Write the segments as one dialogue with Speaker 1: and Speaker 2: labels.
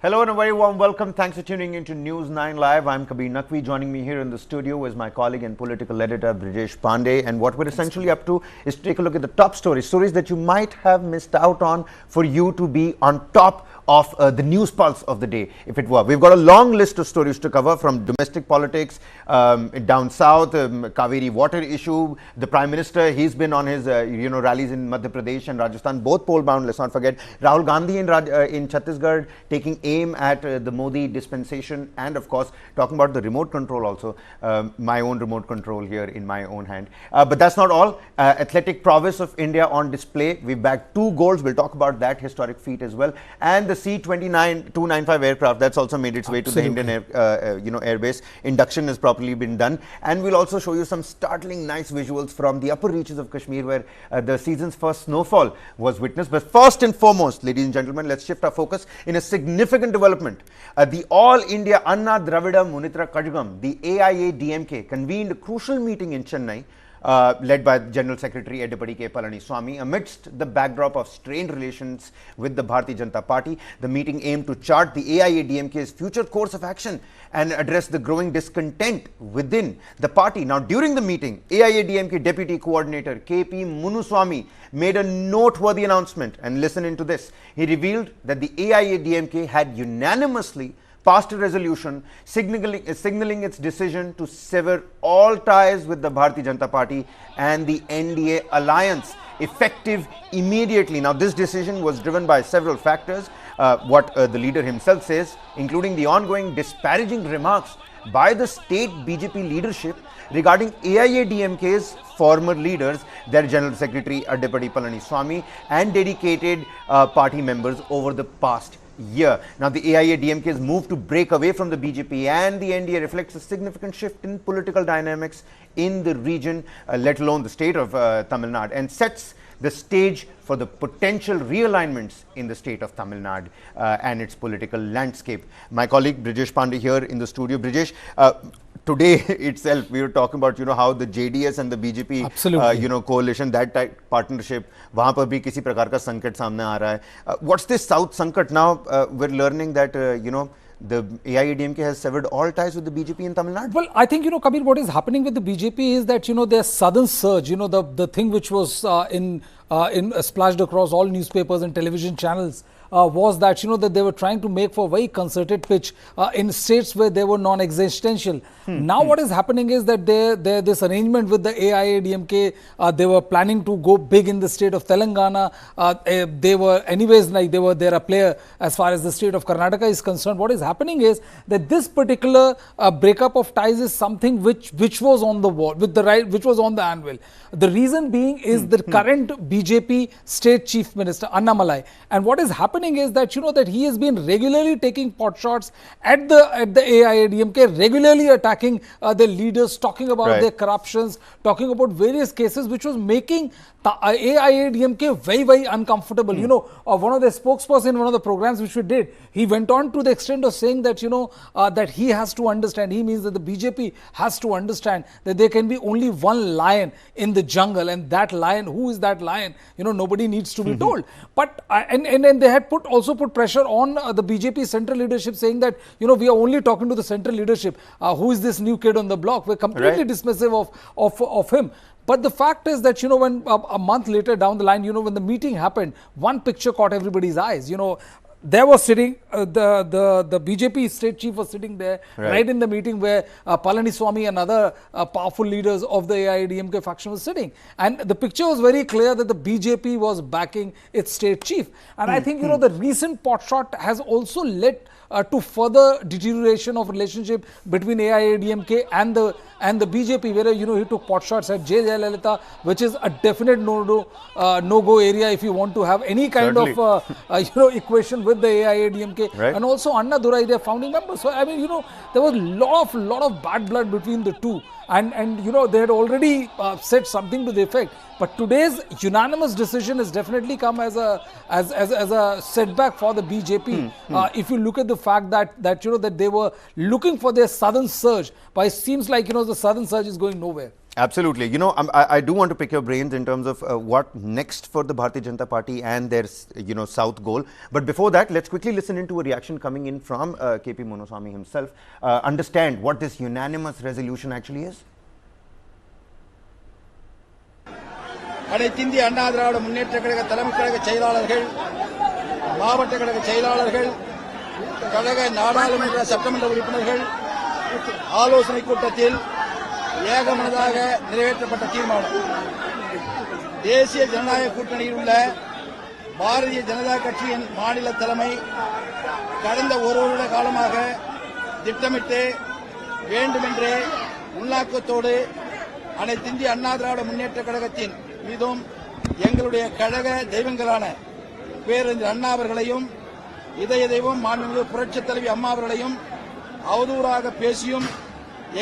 Speaker 1: Hello and a very warm welcome. Thanks for tuning into News 9 Live. I'm Kabir Naqvi. Joining me here in the studio is my colleague and political editor Brijesh Pandey. And what we're essentially up to is to take a look at the top stories that you might have missed out on for you to be on top of the news pulse of the day, if it were. We've got a long list of stories to cover, from domestic politics down south, Cauvery water issue. The Prime Minister, he's been on his rallies in Madhya Pradesh and Rajasthan, both poll bound. Let's not forget Rahul Gandhi in Chhattisgarh taking aim at the Modi dispensation, and of course talking about the remote control also, my own remote control here in my own hand. But that's not all. Athletic prowess of India on display. We've bagged 2 golds. We'll talk about that historic feat as well. And the C-295 aircraft that's also made its way to the Hindon airbase. Induction has properly been done, and we'll also show you some startling nice visuals from the upper reaches of Kashmir, where the season's first snowfall was witnessed. But first and foremost, ladies and gentlemen, let's shift our focus in a significant development. The All India Anna Dravida Munitra Kadgam, the AIA-DMK, convened a crucial meeting in Chennai, led by General Secretary Eddipadi K. Palaniaswamy, amidst the backdrop of strained relations with the Bharatiya Janata Party. The meeting aimed to chart the AIA-DMK's future course of action and address the growing discontent within the party. Now, during the meeting, AIA-DMK Deputy Coordinator K.P. Munuswamy made a noteworthy announcement, and listen into this. He revealed that the AIA-DMK had unanimously passed a resolution signaling its decision to sever all ties with the Bharatiya Janata Party and the NDA alliance, effective immediately. Now, this decision was driven by several factors, what the leader himself says, including the ongoing disparaging remarks by the state BJP leadership regarding AIA-DMK's former leaders, their General Secretary Eddipadi Palaniaswamy, and dedicated party members over the past year. Now, the AIA-DMK's move to break away from the BJP and the NDA reflects a significant shift in political dynamics in the region, let alone the state of Tamil Nadu, and sets the stage for the potential realignments in the state of Tamil Nadu and its political landscape. My colleague Brijesh Pandey here in the studio. Brijesh, today itself we were talking about how the JDS and the BJP coalition, that type partnership, वहाँ पर भी किसी प्रकार का संकट सामने आ रहा है. What's this South संकट now? We're learning that the AIA-DMK has severed all ties with the BJP in Tamil Nadu.
Speaker 2: Well, I think, Kabir, what is happening with the BJP is that, their southern surge, the thing which was splashed across all newspapers and television channels, was that, that they were trying to make for a very concerted pitch in states where they were non-existential. Now what is happening is that this arrangement with the AIA-DMK, they were planning to go big in the state of Telangana. They were anyways, they're a player as far as the state of Karnataka is concerned. What is happening is that this particular breakup of ties is something which was on the wall, which was on the anvil. The reason being is the current BJP state chief minister, Annamalai. And what is happening is that that he has been regularly taking pot shots at the AIA-DMK, regularly attacking their leaders, talking about their corruptions, talking about various cases which was making AIA-DMK very, very uncomfortable. One of the spokespersons in one of the programs which we did, he went on to the extent of saying that that he has to understand, he means that the BJP has to understand that there can be only one lion in the jungle, and that lion, who is that lion? Nobody needs to be told. But and they had also put pressure on the BJP central leadership, saying that we are only talking to the central leadership. Who is this new kid on the block? We're completely dismissive of him. But the fact is that when a month later down the line, when the meeting happened, one picture caught everybody's eyes. There was sitting, the BJP state chief was sitting there right in the meeting where Palaniaswamy and other powerful leaders of the AIA-DMK faction was sitting. And the picture was very clear that the BJP was backing its state chief. And I think, the recent pot shot has also led to further deterioration of relationship between AIA-DMK and the BJP, where he took pot shots at J. Jayalalitha, which is a definite no-go area if you want to have any kind of equation with the AIA-DMK, and also Anna Durai, their founding members. So I mean, there was a lot of bad blood between the two, and they had already said something to the effect. But today's unanimous decision has definitely come as a setback for the BJP. If you look at the fact that they were looking for their southern surge, but it seems like the southern surge is going nowhere.
Speaker 1: Absolutely. You know, I do want to pick your brains in terms of what next for the Bharatiya Janata Party and their, South goal. But before that, let's quickly listen into a reaction coming in from KP Munnuswamy himself. Understand what this unanimous resolution actually is.
Speaker 3: அனைத்து இந்திய அண்ணா திராவிட முன்னேற்ற கழக தலைமை கழக செயலாளர்கள், மாவட்ட கழக செயலாளர்கள், கழக நாடாளுமன்ற சட்டமன்ற உறுப்பினர்கள் ஆலோசனை கூட்டத்தில் ஏகமனதாக நிறைவேற்றப்பட்ட தீர்மானம். தேசிய ஜனநாயக கூட்டணியில் உள்ள பாரதிய ஜனதா கட்சியின் மாநில தலைமை கடந்த ஒரு வருட காலமாக திட்டமிட்டு வேண்டுமென்றே உள்நாக்கத்தோடு அனைத்து இந்திய அண்ணா திராவிட முன்னேற்ற கழகத்தின் மீதும் எங்களுடைய கழக தெய்வங்களான பேரறிஞர் அண்ணா அவர்களையும் இதய தெய்வம் மாண்புமிகு புரட்சித் தலைவி அம்மா அவர்களையும் அவதூறாக பேசியும்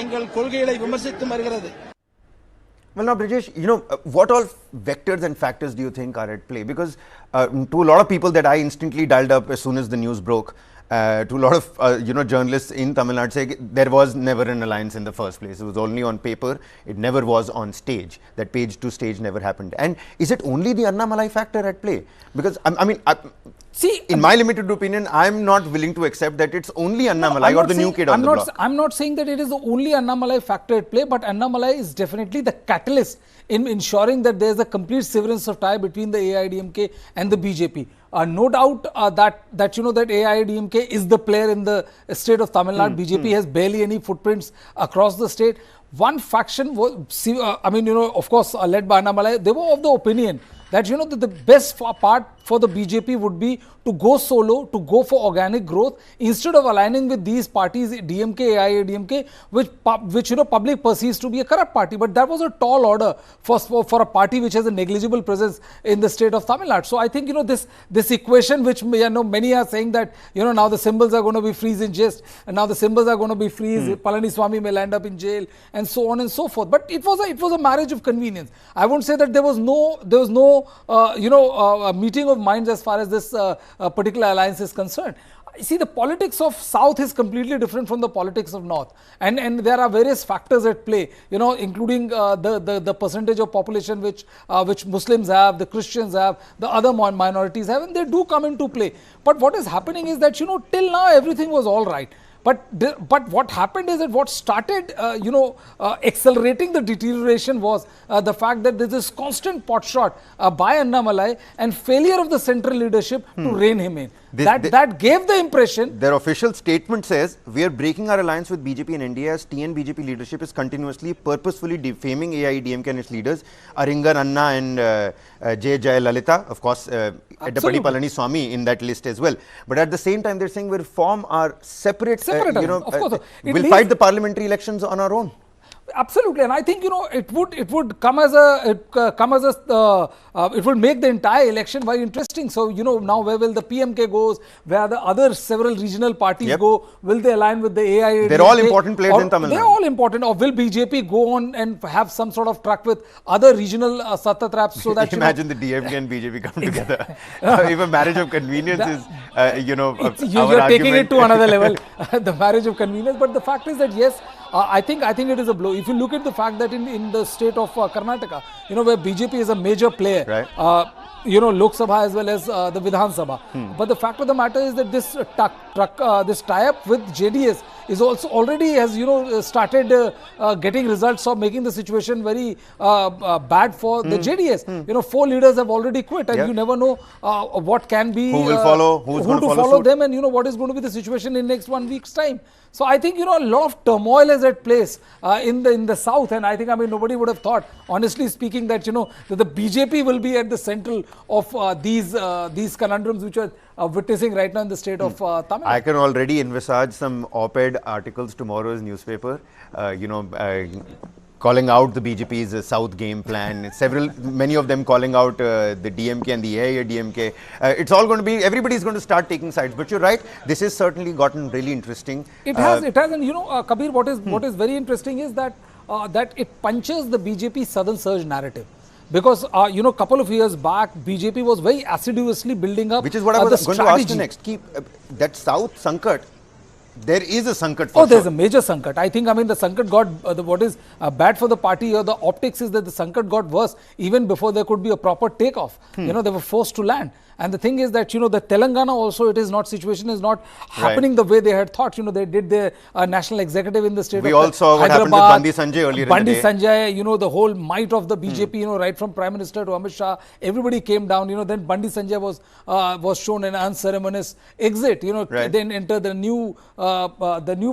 Speaker 3: எங்கள் கொள்கைகளை விமர்சித்து வருகிறது.
Speaker 1: Well, now, Brijesh, what all vectors and factors do you think are at play? Because to a lot of people that I instantly dialed up as soon as the news broke, to a lot of journalists in Tamil Nadu say there was never an alliance in the first place. It was only on paper. It never was on stage. That page to stage never happened. And is it only the Annamalai factor at play? Because in my limited opinion, I'm not willing to accept that it's only Annamalai or the new kid on the block.
Speaker 2: I'm not saying that it is the only Annamalai factor at play, but Annamalai is definitely the catalyst in ensuring that there is a complete severance of tie between the AIDMK and the BJP. No doubt that AIDMK is the player in the state of Tamil Nadu. BJP has barely any footprints across the state. One faction was, of course, led by Annamalai, they were of the opinion that that the best part for the BJP would be to go solo, to go for organic growth instead of aligning with these parties, DMK, AIADMK, which public perceives to be a corrupt party. But that was a tall order for a party which has a negligible presence in the state of Tamil Nadu. So I think this equation, which many are saying that now the symbols are going to be freeze in jest, and now the symbols are going to be freeze. Palanieswamy may land up in jail, and so on and so forth. But it was a marriage of convenience. I won't say that there was no meeting of minds as far as this particular alliance is concerned. See, the politics of South is completely different from the politics of North, and there are various factors at play, including the percentage of population which Muslims have, the Christians have, the other minorities have, and they do come into play. But what is happening is that till now everything was all right. But what happened is that what started, accelerating the deterioration was the fact that there is this constant potshot by Annamalai and failure of the central leadership to rein him in. That gave the impression.
Speaker 1: Their official statement says, we are breaking our alliance with BJP and India as TN BJP leadership is continuously, purposefully defaming AIDMK and its leaders, Aringar Anna and J. Lalita, of course, Eddapadi Palanieswamy in that list as well. But at the same time, they're saying we'll form our separate,
Speaker 2: of course.
Speaker 1: We'll fight the parliamentary elections on our own.
Speaker 2: Absolutely, and I think it would come as it will make the entire election very interesting. So now where will the PMK goes? Where the other several regional parties go? Will they align with the AIA?
Speaker 1: They're all important players in Tamil Nadu.
Speaker 2: They're all important. Or will BJP go on and have some sort of truck with other regional satta traps so that
Speaker 1: imagine the DMK and BJP come together. If a marriage of convenience is
Speaker 2: you're taking it to another level. The marriage of convenience, but the fact is that yes. I think it is a blow. If you look at the fact that in the state of Karnataka, where BJP is a major player,
Speaker 1: right.
Speaker 2: Lok Sabha as well as the Vidhan Sabha. But the fact of the matter is that this tie-up with JDS is also already has started getting results of making the situation very bad for the JDS. 4 leaders have already quit, and you never know what can be
Speaker 1: who will follow, who
Speaker 2: to follow them, and what is going to be the situation in next 1 week's time. So I think a lot of turmoil is at place in the south, and I think nobody would have thought, honestly speaking, that that the BJP will be at the central of these conundrums which are witnessing right now in the state of Tamil Nadu.
Speaker 1: I can already envisage some op-ed articles tomorrow's newspaper, calling out the BJP's South game plan, many of them calling out the DMK and the AIDMK. It's all going to be, everybody's going to start taking sides. But you're right, this has certainly gotten really interesting.
Speaker 2: It has, and Kabir, what is very interesting is that it punches the BJP Southern Surge narrative. Because, a couple of years back, BJP was very assiduously building up
Speaker 1: which is what I was going to ask you next. That South Sankat there is a sankat for
Speaker 2: Oh, there's
Speaker 1: sure.
Speaker 2: a major sankat. I think, I mean, the sankat got, what is bad for the party or the optics is that the sankat got worse even before there could be a proper takeoff. You know, they were forced to land. And the thing is that, you know, the Telangana also, it is not, situation is not happening the way they had thought. You know, they did their national executive in the state
Speaker 1: We
Speaker 2: of
Speaker 1: all saw what happened with
Speaker 2: Hyderabad.
Speaker 1: Bandi Sanjay earlier in the
Speaker 2: Bandi
Speaker 1: day.
Speaker 2: Sanjay, you know, the whole might of the BJP, you know, right from Prime Minister to Amit Shah, everybody came down. You know, then Bandi Sanjay was shown an unceremonious exit. You know, then enter the new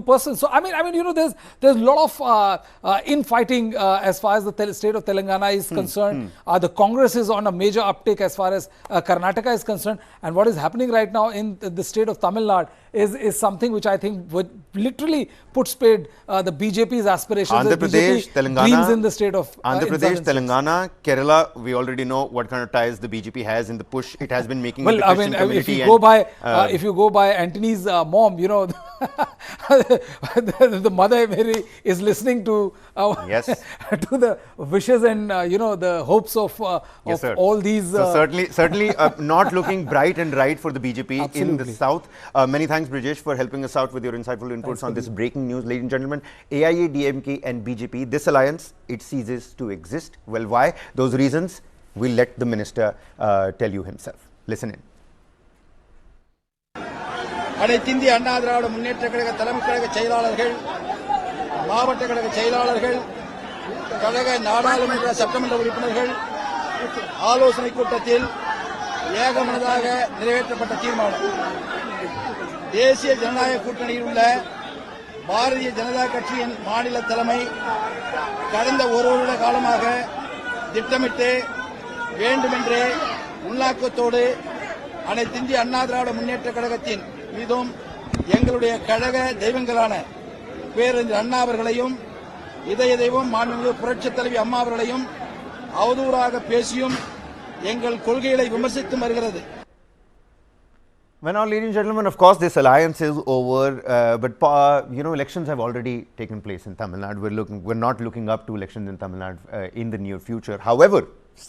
Speaker 2: person. So I mean, you know, there's a lot of infighting as far as the state of Telangana is concerned. The Congress is on a major uptick as far as Karnataka is concerned, and what is happening right now in the state of Tamil Nadu is something which I think would literally put spade the BJP's aspirations.
Speaker 1: Andhra Pradesh, Telangana,
Speaker 2: dreams in the state of
Speaker 1: Andhra Pradesh, Telangana, Kerala. We already know what kind of ties the BJP has in the push it has been making.
Speaker 2: Well,
Speaker 1: with the
Speaker 2: I
Speaker 1: Christian
Speaker 2: mean,
Speaker 1: community
Speaker 2: if you go by Antony's mom, you know, the mother Mary is listening to
Speaker 1: Yes.
Speaker 2: to the wishes and you know, the hopes of all these.
Speaker 1: So certainly not looking bright and right for the BJP in the south. Many thanks, Brijesh, for helping us out with your insightful inputs on this breaking news. Ladies and gentlemen, AIA, DMK and BJP, this alliance, it ceases to exist. Well, why? Those reasons we'll let the minister tell you himself. Listen in.
Speaker 3: அனைத்திந்திய அண்ணா திராவிட முன்னேற்ற கழக தலைமை கழக செயலாளர்கள், மாவட்ட கழக செயலாளர்கள், கழக நாடாளுமன்ற சட்டமன்ற உறுப்பினர்கள் ஆலோசனை கூட்டத்தில் ஏகமனதாக நிறைவேற்றப்பட்ட தீர்மானம். தேசிய ஜனநாயக கூட்டணியில் உள்ள பாரதிய ஜனதா கட்சியின் மாநில தலைமை கடந்த ஒரு வருட காலமாக திட்டமிட்டு வேண்டுமென்றே உள்நாக்கத்தோடு அனைத்திந்திய அண்ணா திராவிட முன்னேற்ற கழகத்தின் மீதும் எங்களுடைய கழக தெய்வங்களான பேரறிஞர் அண்ணா அவர்களையும் இதய தெய்வம் மாண்புமிகு புரட்சித் தலைவி அம்மா அவர்களையும் அவதூறாக பேசியும் எங்கள் கொள்கைகளை விமர்சித்தும் வருகிறது.
Speaker 1: Well, now, ladies and gentlemen, of course, this alliance is over, but you know, elections have already taken place in Tamil Nadu. We're not looking up to elections in Tamil Nadu in the near future. However,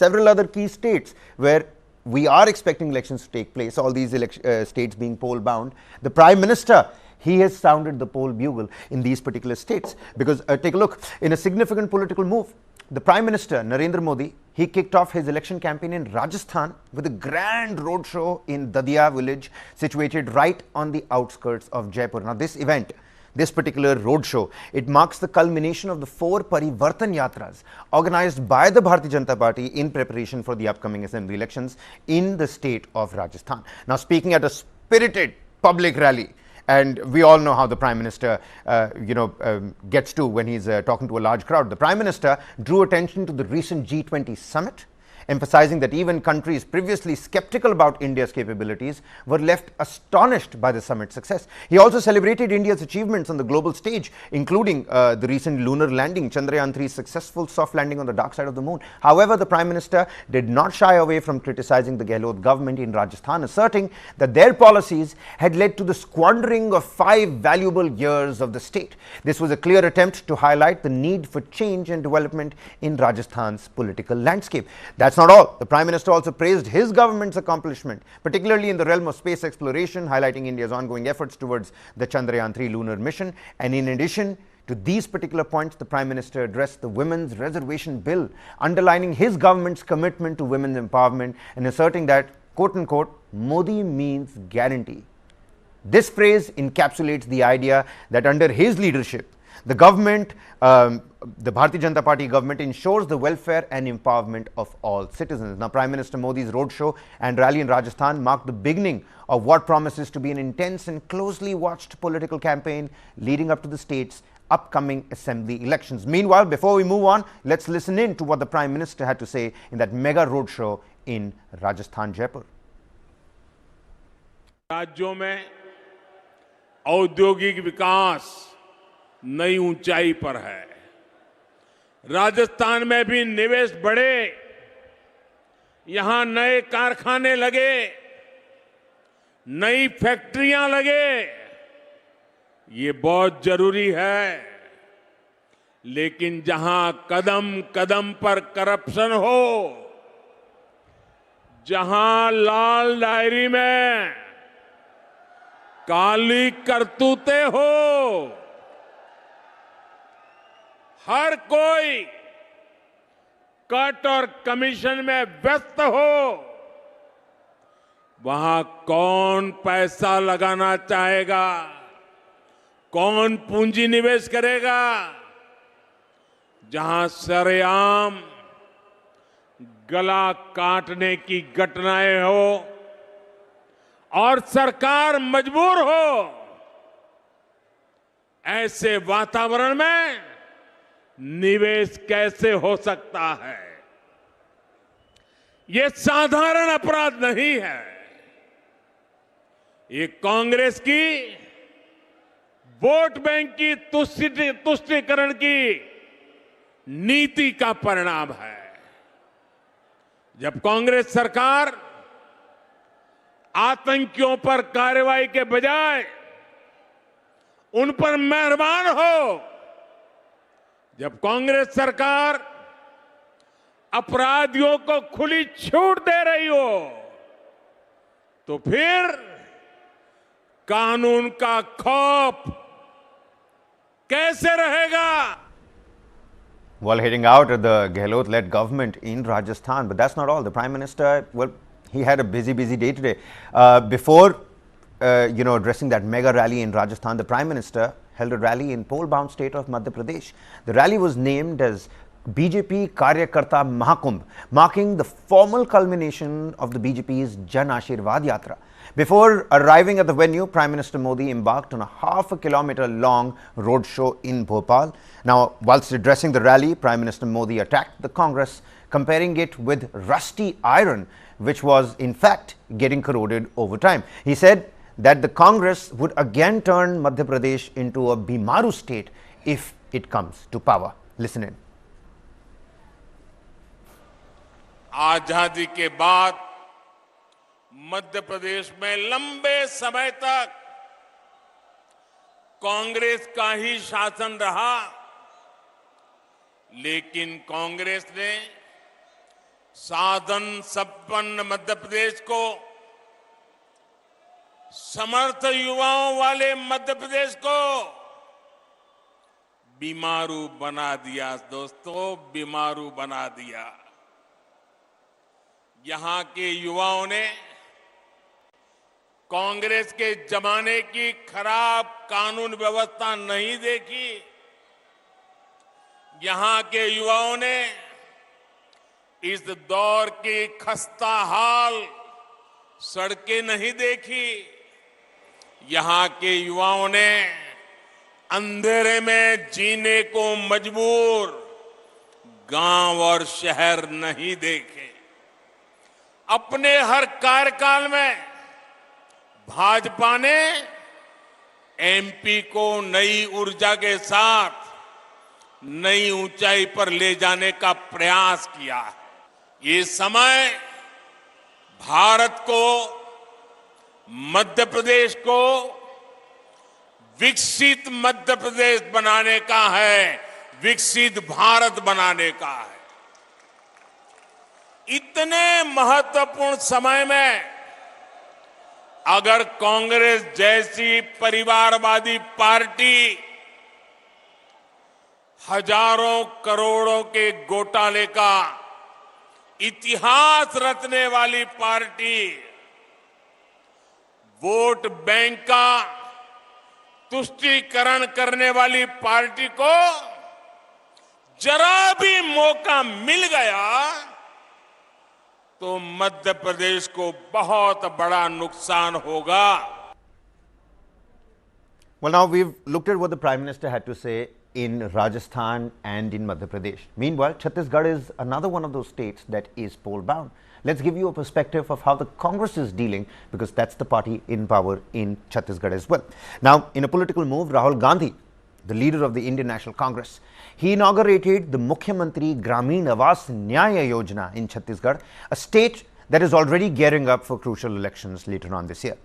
Speaker 1: several other key states where we are expecting elections to take place, all these states being poll bound, the Prime Minister, he has sounded the poll bugle in these particular states. Because take a look, in a significant political move, the Prime Minister, Narendra Modi, he kicked off his election campaign in Rajasthan with a grand roadshow in Dadia village, situated right on the outskirts of Jaipur. Now, this event, this particular roadshow, it marks the culmination of the 4 Parivartan Yatras organized by the Bharatiya Janata Party in preparation for the upcoming assembly elections in the state of Rajasthan. Now, speaking at a spirited public rally, and we all know how the Prime Minister, gets to when he's talking to a large crowd. The Prime Minister drew attention to the recent G20 summit, emphasizing that even countries previously skeptical about India's capabilities were left astonished by the summit's success. He also celebrated India's achievements on the global stage, including the recent lunar landing, Chandrayaan 3's successful soft landing on the dark side of the moon. However, the Prime Minister did not shy away from criticizing the Gehlot government in Rajasthan, asserting that their policies had led to the squandering of 5 valuable years of the state. This was a clear attempt to highlight the need for change and development in Rajasthan's political landscape. That's not all. The Prime Minister also praised his government's accomplishment, particularly in the realm of space exploration, highlighting India's ongoing efforts towards the Chandrayaan 3 lunar mission. And in addition to these particular points, the Prime Minister addressed the Women's Reservation Bill, underlining his government's commitment to women's empowerment and asserting that, quote unquote, Modi means guarantee. This phrase encapsulates the idea that under his leadership, the government, the Bharatiya Janata Party government, ensures the welfare and empowerment of all citizens. Now, Prime Minister Modi's roadshow and rally in Rajasthan marked the beginning of what promises to be an intense and closely watched political campaign leading up to the state's upcoming assembly elections. Meanwhile, before we move on, let's listen in to what the Prime Minister had to say in that mega roadshow in Rajasthan, Jaipur.
Speaker 4: राज्यों में औद्योगिक विकास नई ऊंचाई पर है। राजस्थान में भी निवेश बढ़े, यहां नए कारखाने लगे, नई फैक्ट्रियां लगे, ये बहुत जरूरी है। लेकिन जहां कदम कदम पर करप्शन हो, जहां लाल डायरी में काली करतूतें हो, हर कोई कट और कमीशन में व्यस्त हो, वहां कौन पैसा लगाना चाहेगा, कौन पूंजी निवेश करेगा? जहां सरेआम गला काटने की घटनाएं हो और सरकार मजबूर हो, ऐसे वातावरण में निवेश कैसे हो सकता है? ये साधारण अपराध नहीं है। ये कांग्रेस की वोट बैंक की तुष्टीकरण की नीति का परिणाम है। जब कांग्रेस सरकार आतंकियों पर कार्रवाई के बजाय उन पर मेहरबान हो, जब कांग्रेस सरकार अपराधियों को खुली छूट दे रही हो, तो फिर कानून का खौफ कैसे रहेगा?
Speaker 1: While heading out at the Gehlot-led government in Rajasthan, but that's not all. The Prime Minister, well, he had a busy day today. Before, addressing that mega rally in Rajasthan, the Prime Minister held a rally in pole-bound state of Madhya Pradesh. The rally was named as BJP Karyakarta Mahakumbh, marking the formal culmination of the BJP's Jan Ashirwad Yatra. Before arriving at the venue, Prime Minister Modi embarked on a half-a-kilometer long roadshow in Bhopal. Now, whilst addressing the rally, Prime Minister Modi attacked the Congress, comparing it with rusty iron, which was in fact getting corroded over time. He said that the Congress would again turn Madhya Pradesh into a Bimaru state if it comes to power. Listen in.
Speaker 4: आजादी के बाद मध्य प्रदेश में लंबे समय तक कांग्रेस का ही शासन रहा, लेकिन कांग्रेस ने साधन संपन्न मध्य प्रदेश को, समर्थ युवाओं वाले मध्य प्रदेश को बीमारू बना दिया। दोस्तों, बीमारू बना दिया। यहां के युवाओं ने कांग्रेस के जमाने की खराब कानून व्यवस्था नहीं देखी। यहां के युवाओं ने इस दौर की खस्ता हाल सड़कें नहीं देखी। यहां के युवाओं ने अंधेरे में जीने को मजबूर गांव और शहर नहीं देखे। अपने हर कार्यकाल में भाजपा ने एमपी को नई ऊर्जा के साथ नई ऊंचाई पर ले जाने का प्रयास किया है। ये समय भारत को, मध्य प्रदेश को विकसित मध्य प्रदेश बनाने का है, विकसित भारत बनाने का है। इतने महत्वपूर्ण समय में अगर कांग्रेस जैसी परिवारवादी पार्टी हजारों करोड़ों के घोटाले का इतिहास रचने वाली पार्टी, वोट बैंक का तुष्टीकरण करने वाली पार्टी को जरा भी मौका मिल गया तो मध्य प्रदेश को बहुत बड़ा नुकसान होगा।
Speaker 1: Well, now we've looked at what the Prime Minister had to say in Rajasthan and in Madhya Pradesh. Meanwhile, Chhattisgarh is another one of those states that is poll-bound. Let's give you a perspective of how the Congress is dealing, because that's the party in power in Chhattisgarh as well. Now, in a political move, Rahul Gandhi, the leader of the Indian National Congress, he inaugurated the Mukhyamantri Gramin Awas Nyaya Yojana in Chhattisgarh, a state that is already gearing up for crucial elections later on this year.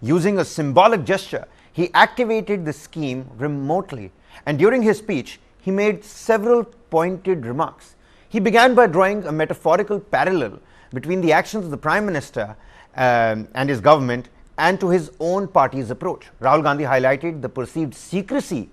Speaker 1: Using a symbolic gesture, he activated the scheme remotely, and during his speech, he made several pointed remarks. He began by drawing a metaphorical parallel between the actions of the Prime Minister and his government and to his own party's approach. Rahul Gandhi highlighted the perceived secrecy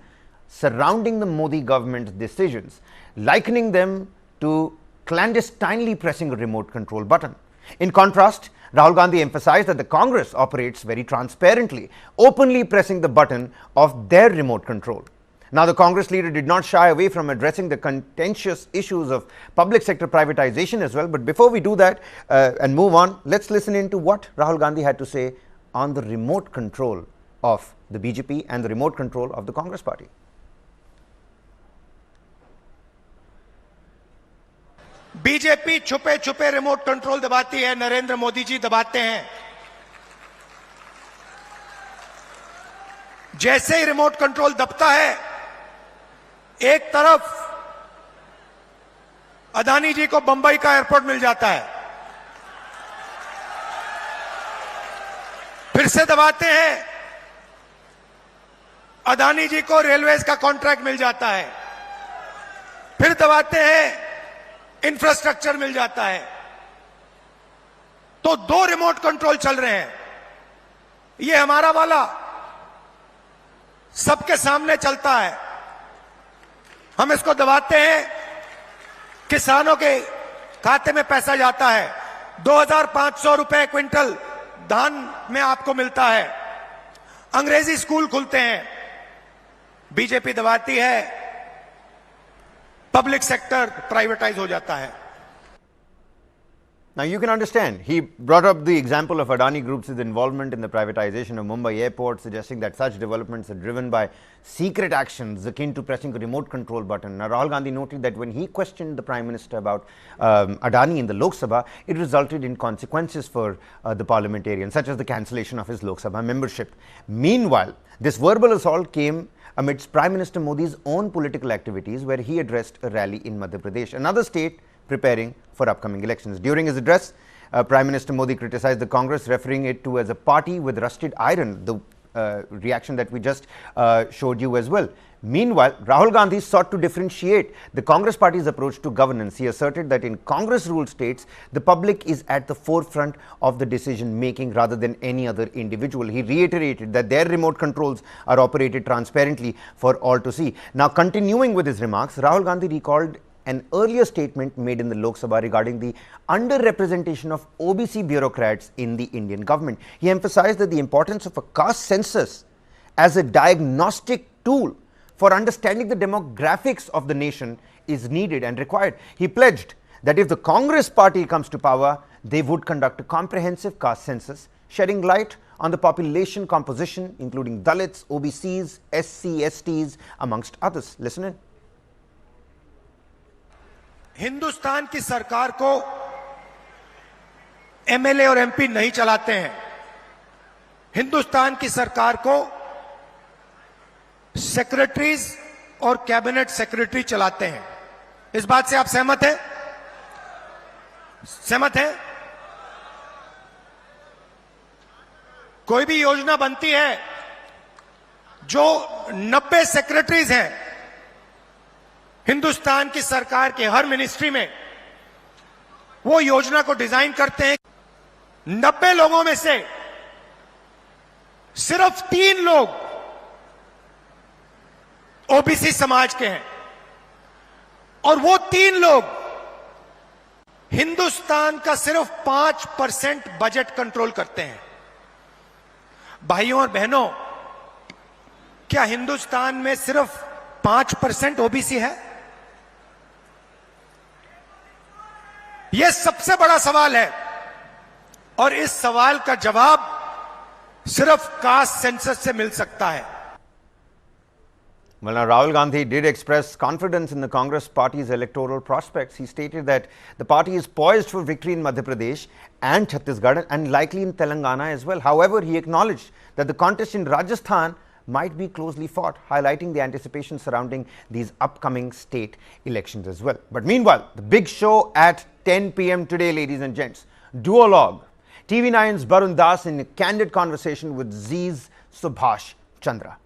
Speaker 1: surrounding the Modi government's decisions, likening them to clandestinely pressing a remote control button. In contrast, Rahul Gandhi emphasized that the Congress operates very transparently, openly pressing the button of their remote control. Now, the Congress leader did not shy away from addressing the contentious issues of public sector privatization as well. But before we do that and move on, let's listen into what Rahul Gandhi had to say on the remote control of the BJP and the remote control of the Congress party.
Speaker 5: BJP छुपे छुपे remote control दबाती है, नरेंद्र मोदी जी दबाते हैं। जैसे ही remote control दबता है, एक तरफ अदानी जी को बंबई का एयरपोर्ट मिल जाता है, फिर से दबाते हैं, अदानी जी को रेलवेज का कॉन्ट्रैक्ट मिल जाता है, फिर दबाते हैं, इंफ्रास्ट्रक्चर मिल जाता है। तो दो रिमोट कंट्रोल चल रहे हैं। ये हमारा वाला सबके सामने चलता है, हम इसको दबाते हैं, किसानों के खाते में पैसा जाता है, 2500 रुपए क्विंटल धान में आपको मिलता है, अंग्रेजी स्कूल खुलते हैं। बीजेपी दबाती है, पब्लिक सेक्टर प्राइवेटाइज हो जाता है।
Speaker 1: Now, you can understand, he brought up the example of Adani Group's involvement in the privatization of Mumbai airport, suggesting that such developments are driven by secret actions akin to pressing a remote control button. Now, Rahul Gandhi noted that when he questioned the Prime Minister about Adani in the Lok Sabha, it resulted in consequences for the parliamentarian, such as the cancellation of his Lok Sabha membership. Meanwhile, this verbal assault came amidst Prime Minister Modi's own political activities, where he addressed a rally in Madhya Pradesh, another state preparing for upcoming elections. During his address, Prime Minister Modi criticized the Congress, referring it to as a party with rusted iron, the reaction that we just showed you as well. Meanwhile, Rahul Gandhi sought to differentiate the Congress party's approach to governance. He asserted that in Congress-ruled states, the public is at the forefront of the decision-making rather than any other individual. He reiterated that their remote controls are operated transparently for all to see. Now, continuing with his remarks, Rahul Gandhi recalled an earlier statement made in the Lok Sabha regarding the underrepresentation of OBC bureaucrats in the Indian government. He emphasized that the importance of a caste census as a diagnostic tool for understanding the demographics of the nation is needed and required. He pledged that if the Congress party comes to power, they would conduct a comprehensive caste census, shedding light on the population composition, including Dalits, OBCs, SC, STs, amongst others. Listen in.
Speaker 5: Hindustan की सरकार को MLA और MP नहीं चलाते हैं। हिंदुस्तान की सरकार को सेक्रेटरीज और कैबिनेट सेक्रेटरी चलाते हैं। इस बात से आप सहमत हैं? सहमत हैं? कोई भी योजना बनती है, जो 90 सेक्रेटरीज हैं हिंदुस्तान की सरकार के हर मिनिस्ट्री में, वो योजना को डिजाइन करते हैं। 90 लोगों में से सिर्फ 3 लोग ओबीसी समाज के हैं, और वो 3 लोग हिंदुस्तान का सिर्फ 5% बजट कंट्रोल करते हैं। भाइयों और बहनों, क्या हिंदुस्तान में सिर्फ 5% ओबीसी है? यह सबसे बड़ा सवाल है, और इस सवाल का जवाब सिर्फ कास्ट सेंसस से मिल सकता है।
Speaker 1: Well, now Rahul Gandhi did express confidence in the Congress party's electoral prospects. He stated that the party is poised for victory in Madhya Pradesh and Chhattisgarh and likely in Telangana as well. However, he acknowledged that the contest in Rajasthan might be closely fought, highlighting the anticipation surrounding these upcoming state elections as well. But meanwhile, the big show at 10 p.m. today, ladies and gents, Duologue, TV9's Barun Das in a candid conversation with Z's Subhash Chandra.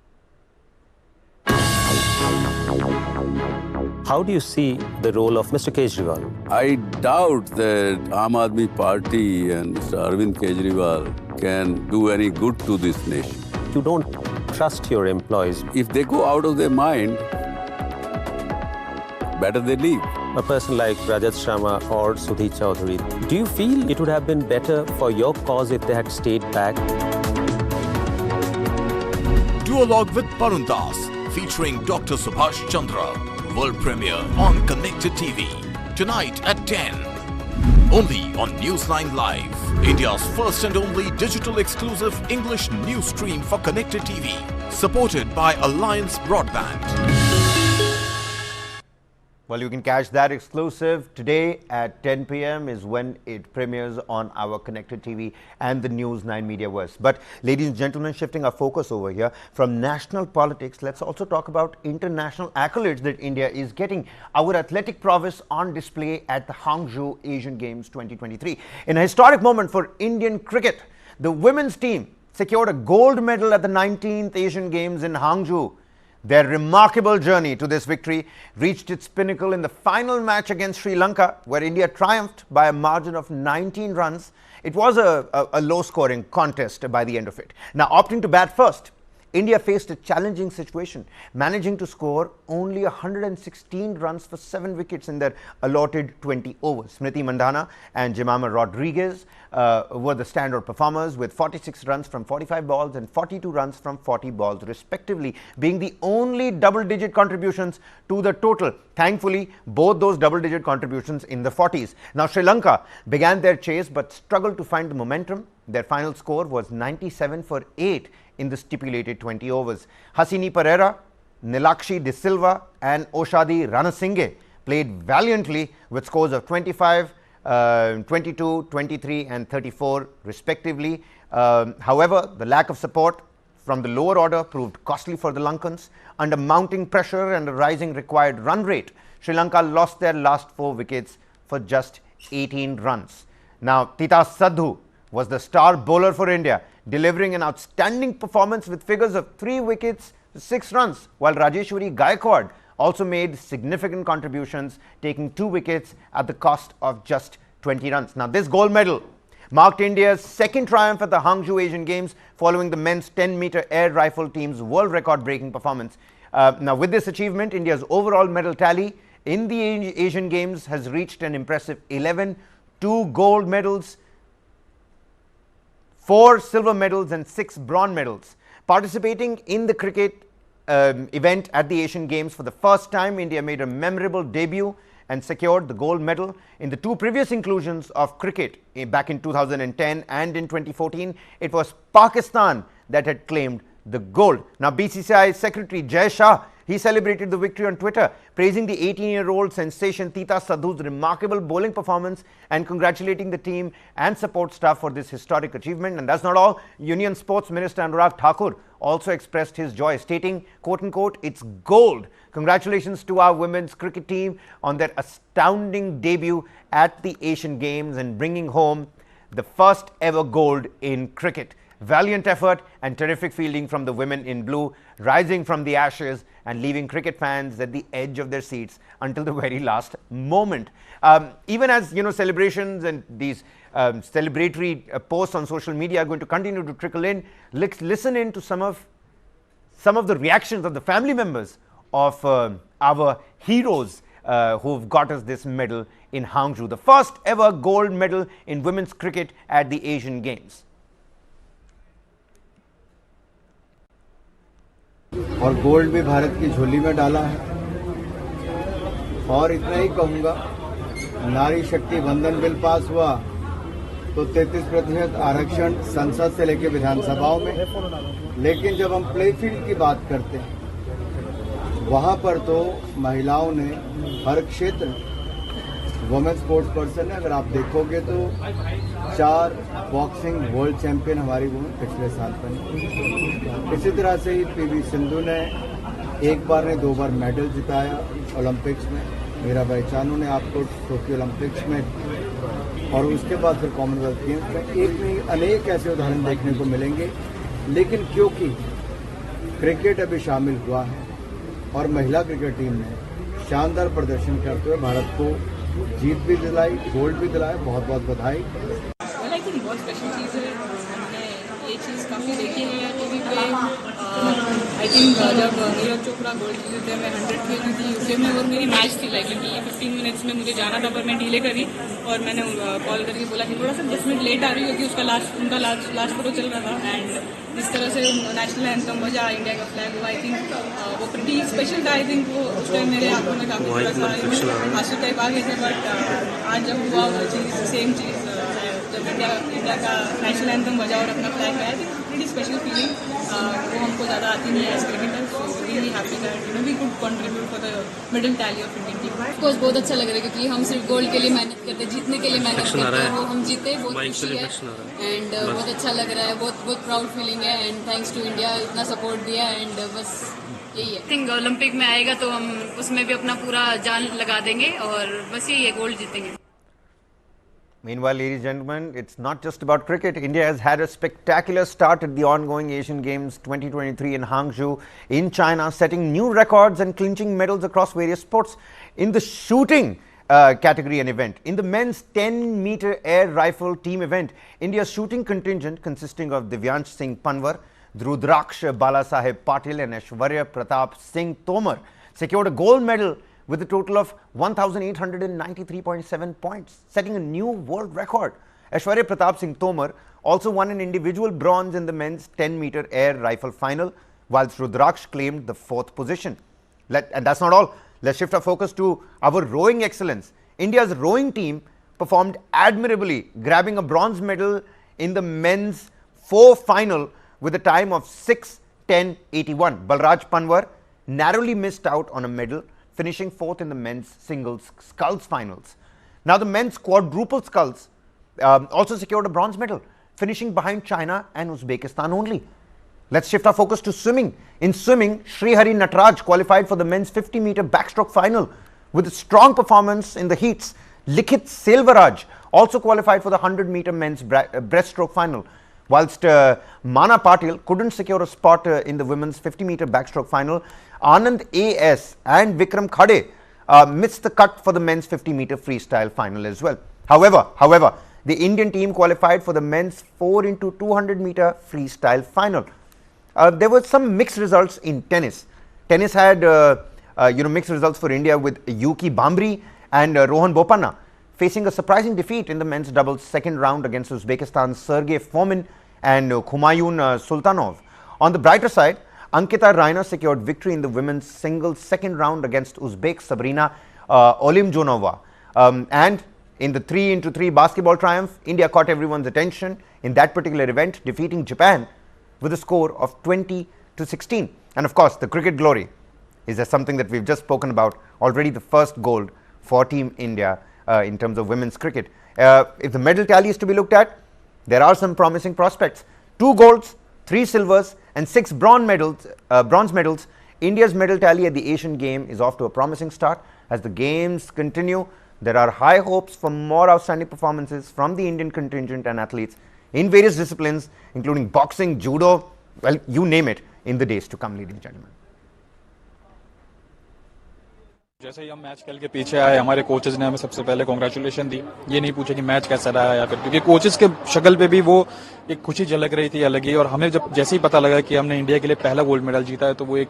Speaker 6: How do you see the role of Mr. Kejriwal?
Speaker 7: I doubt that Aam Aadmi Party and Mr. Arvind Kejriwal can do any good to this nation.
Speaker 6: You don't trust your employees.
Speaker 7: If they go out of their mind, better they leave.
Speaker 6: A person like Rajat Sharma or Sudhi Chaudhary, do you feel it would have been better for your cause if they had stayed back?
Speaker 8: Duologue with Parun Das, featuring Dr. Subhash Chandra. World premiere on Connected TV. Tonight at 10. Only on News9 Live. India's first and only digital exclusive English news stream for Connected TV. Supported by Alliance Broadband.
Speaker 1: Well, you can catch that exclusive today at 10 p.m. is when it premieres on our Connected TV and the News 9 Mediaverse. But ladies and gentlemen, shifting our focus over here from national politics, let's also talk about international accolades that India is getting. Our athletic prowess on display at the Hangzhou Asian Games 2023. In a historic moment for Indian cricket, the women's team secured a gold medal at the 19th Asian Games in Hangzhou. Their remarkable journey to this victory reached its pinnacle in the final match against Sri Lanka, where India triumphed by a margin of 19 runs. It was a low-scoring contest by the end of it. Now, opting to bat first, India faced a challenging situation, managing to score only 116 runs for 7 wickets in their allotted 20 overs. Smriti Mandhana and Jemima Rodriguez were the standout performers with 46 runs from 45 balls and 42 runs from 40 balls respectively, being the only double-digit contributions to the total. Thankfully, both those double-digit contributions in the 40s. Now, Sri Lanka began their chase but struggled to find the momentum. Their final score was 97 for 8 in the stipulated 20 overs. Hasini Pereira, Nilakshi De Silva and Oshadi Ranasinghe played valiantly with scores of 25, 22, 23 and 34 respectively. However, the lack of support from the lower order proved costly for the Lankans. Under mounting pressure and a rising required run rate, Sri Lanka lost their last 4 wickets for just 18 runs. Now, Tita Sadhu was the star bowler for India, delivering an outstanding performance with figures of 3 wickets, 6 runs, while Rajeshwari Gaikwad also made significant contributions, taking 2 wickets at the cost of just 20 runs. Now, this gold medal marked India's second triumph at the Hangzhou Asian Games, following the men's 10-meter air rifle team's world record-breaking performance. Now, with this achievement, India's overall medal tally in the Asian Games has reached an impressive 11, 2 gold medals, 4 silver medals and 6 bronze medals. Participating in the cricket event at the Asian Games for the first time, India made a memorable debut and secured the gold medal. In the 2 previous inclusions of cricket back in 2010 and in 2014, it was Pakistan that had claimed the gold. Now, BCCI Secretary Jai Shah, he celebrated the victory on Twitter, praising the 18-year-old sensation Tita Sadhu's remarkable bowling performance and congratulating the team and support staff for this historic achievement. And that's not all. Union Sports Minister Anurag Thakur also expressed his joy, stating, quote-unquote, "It's gold. Congratulations to our women's cricket team on their astounding debut at the Asian Games and bringing home the first ever gold in cricket. Valiant effort and terrific fielding from the women in blue, rising from the ashes and leaving cricket fans at the edge of their seats until the very last moment." Even as celebrations and these celebratory posts on social media are going to continue to trickle in, let's listen in to some of the reactions of the family members of our heroes who've got us this medal in Hangzhou, the first ever gold medal in women's cricket at the Asian Games.
Speaker 9: और gold भी भारत की झोली में डाला है। और इतना ही कहूँगा, नारी शक्ति वंदन बिल पास हुआ तो 33% आरक्षण संसद से लेकर विधानसभाओं में, लेकिन जब हम प्ले फील्ड की बात करते हैं वहाँ पर तो महिलाओं ने हर क्षेत्र, वुमेन स्पोर्ट्स पर्सन है, अगर आप देखोगे तो 4 बॉक्सिंग वर्ल्ड चैंपियन हमारी वुमेन पिछले साल बनी। इसी तरह से ही पीवी सिंधु ने 1 बार ने 2 बार मेडल जिताया ओलंपिक्स में, मीराबाई चानू ने आपको टोक्यो ओलंपिक्स में, और उसके बाद फिर कॉमनवेल्थ गेम्स में। एक नहीं अनेक ऐसे उदाहरण देखने को मिलेंगे। लेकिन क्योंकि क्रिकेट अभी शामिल हुआ है और महिला क्रिकेट टीम ने शानदार प्रदर्शन करते हुए भारत को जीत भी दिलाई, गोल्ड भी दिलाया, बहुत बहुत बधाई।
Speaker 10: बहुत स्पेशल चीज़ है, हमने ये चीज़ काफ़ी देखी है टीवी पे। आई थिंक जब नीरज चोपड़ा गोल्ड जीते थे, मैं 100 खेली थी यूके में और मेरी मैच थी लाइक 15 मिनट्स में मुझे जाना था, पर मैं डीले करी और मैंने कॉल करके बोला कि थोड़ा सा 10 मिनट लेट आ रही है क्योंकि उनका लास्ट फोटो चल रहा था। एंड इस तरह से नेशनल एंथम बजा, इंडिया का फ्लैग हुआ। आई थिंक वो प्रीटी स्पेशल था। आई थिंक वो उस टाइम मेरे आंखों में काफ़ी थोड़ा सा आंसू टाइप आ गए थे, बट आज जब हुआ वो चीज़ सेम चीज़ जब इंडिया का नेशनल एंथम बजा और अपना फ्लैग आया, प्रीटी स्पेशल फीलिंग। वो हमको ज़्यादा आती नहीं है as cricketer, so really happy that we could contribute for the medal tally of Indian team. Of course बहुत अच्छा लग रहा है क्योंकि हम सिर्फ गोल्ड के लिए मेहनत करते हैं, जीतने के लिए मेहनत करते हैं, वो हम जीते, बहुत खुशी है एंड बहुत अच्छा लग रहा है, बहुत प्राउड फीलिंग है एंड थैंक्स टू इंडिया इतना सपोर्ट दिया एंड बस यही है। आई थिंक ओलंपिक में आएगा तो हम उसमें भी अपना पूरा जान लगा देंगे और बस यही है, गोल्ड जीतेंगे।
Speaker 1: Meanwhile, ladies and gentlemen, it's not just about cricket. India has had a spectacular start at the ongoing Asian Games 2023 in Hangzhou in China, setting new records and clinching medals across various sports. In the shooting category and event, in the men's 10-meter air rifle team event, India's shooting contingent consisting of Divyansh Singh Panwar, Drudraksh Balasaheb Patil and Aishwarya Pratap Singh Tomar secured a gold medal with a total of 1,893.7 points, setting a new world record. Aishwarya Pratap Singh Tomar also won an individual bronze in the men's 10-meter air rifle final, whilst Rudraksh claimed the 4th position. And that's not all. Let's shift our focus to our rowing excellence. India's rowing team performed admirably, grabbing a bronze medal in the men's 4 final with a time of 6:10.81. Balraj Panwar narrowly missed out on a medal, finishing 4th in the men's singles sculls finals. Now the men's quadruple sculls also secured a bronze medal, finishing behind China and Uzbekistan only. Let's shift our focus to swimming. In swimming, Srihari Nataraj qualified for the men's 50-meter backstroke final with a strong performance in the heats. Likhit Selvaraj also qualified for the 100-meter men's breaststroke final, whilst Mana Patil couldn't secure a spot in the women's 50-meter backstroke final. Anand A.S. and Vikram Khade missed the cut for the men's 50-meter freestyle final as well. However, the Indian team qualified for the men's 4x200-meter freestyle final. There were some mixed results in tennis. Tennis had mixed results for India, with Yuki Bambri and Rohan Bopanna facing a surprising defeat in the men's doubles second round against Uzbekistan's Sergey Fomin and Humayun Sultanov. On the brighter side, Ankita Raina secured victory in the women's singles second round against Uzbek Sabrina Olimjonova. And in the 3x3 basketball triumph, India caught everyone's attention in that particular event, defeating Japan with a score of 20-16. And of course, the cricket glory is something that we've just spoken about already, the first gold for Team India in terms of women's cricket. If the medal tally is to be looked at, there are some promising prospects. 2 golds, 3 silvers and 6 bronze medals. India's medal tally at the Asian Game is off to a promising start. As the games continue, there are high hopes for more outstanding performances from the Indian contingent and athletes in various disciplines, including boxing, judo, well, you name it, in the days to come, ladies and gentlemen.
Speaker 11: जैसे ही हम match खेल के पीछे आए, हमारे coaches ने हमें सबसे पहले कांग्रेचुलेशन दी। ये नहीं पूछा कि मैच कैसा रहा या फिर, क्योंकि कोचेस के शक्ल पे भी वो एक खुशी झलक रही थी अलग ही। और हमें जब जैसे ही पता लगा कि हमने इंडिया के लिए पहला गोल्ड मेडल जीता है, तो वो एक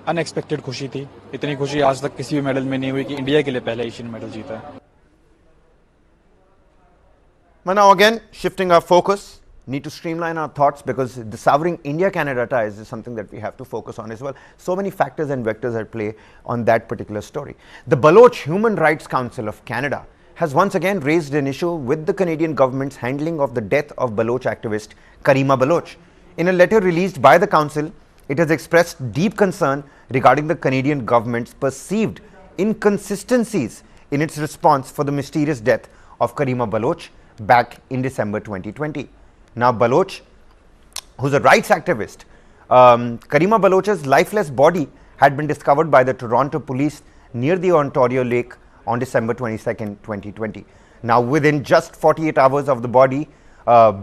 Speaker 11: अनएक्सपेक्टेड खुशी थी। इतनी खुशी आज तक किसी भी मेडल में नहीं हुई कि इंडिया के लिए पहला एशियन मेडल जीता है।
Speaker 1: Now again, shifting our focus, need to streamline our thoughts, because the souring India-Canada ties is something that we have to focus on as well. So many factors and vectors at play on that particular story. The Baloch Human Rights Council of Canada has once again raised an issue with the Canadian government's handling of the death of Baloch activist Karima Baloch. In a letter released by the council, it has expressed deep concern regarding the Canadian government's perceived inconsistencies in its response for the mysterious death of Karima Baloch back in December 2020. Now Baloch, who's a rights activist, Karima Baloch's lifeless body had been discovered by the Toronto police near the Ontario Lake on December 22nd, 2020. Now within just 48 hours of the body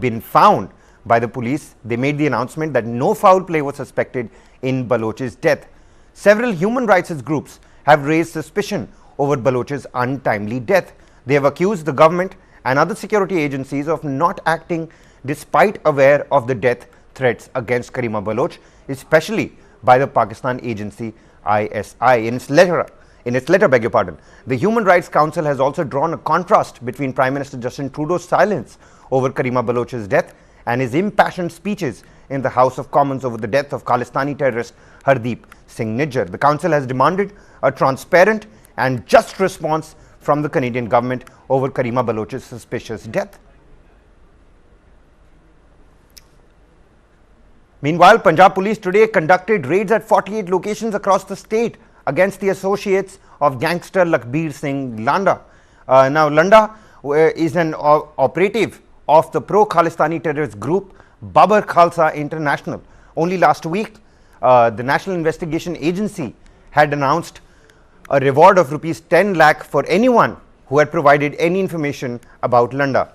Speaker 1: been found by the police, they made the announcement that no foul play was suspected in Baloch's death. Several human rights groups have raised suspicion over Baloch's untimely death. They have accused the government and other security agencies of not acting despite aware of the death threats against Karima Baloch, especially by the Pakistan agency ISI. In its letter, the Human Rights Council has also drawn a contrast between Prime Minister Justin Trudeau's silence over Karima Baloch's death and his impassioned speeches in the House of Commons over the death of Khalistani terrorist Hardeep Singh Nijjar. The Council has demanded a transparent and just response from the Canadian government over Karima Baloch's suspicious death. Meanwhile, Punjab police today conducted raids at 48 locations across the state against the associates of gangster Lakhbir Singh Landa. Now, Landa is an operative of the pro-Khalistani terrorist group Babar Khalsa International. Only last week, the National Investigation Agency had announced a reward of rupees 10 lakh for anyone who had provided any information about Landa.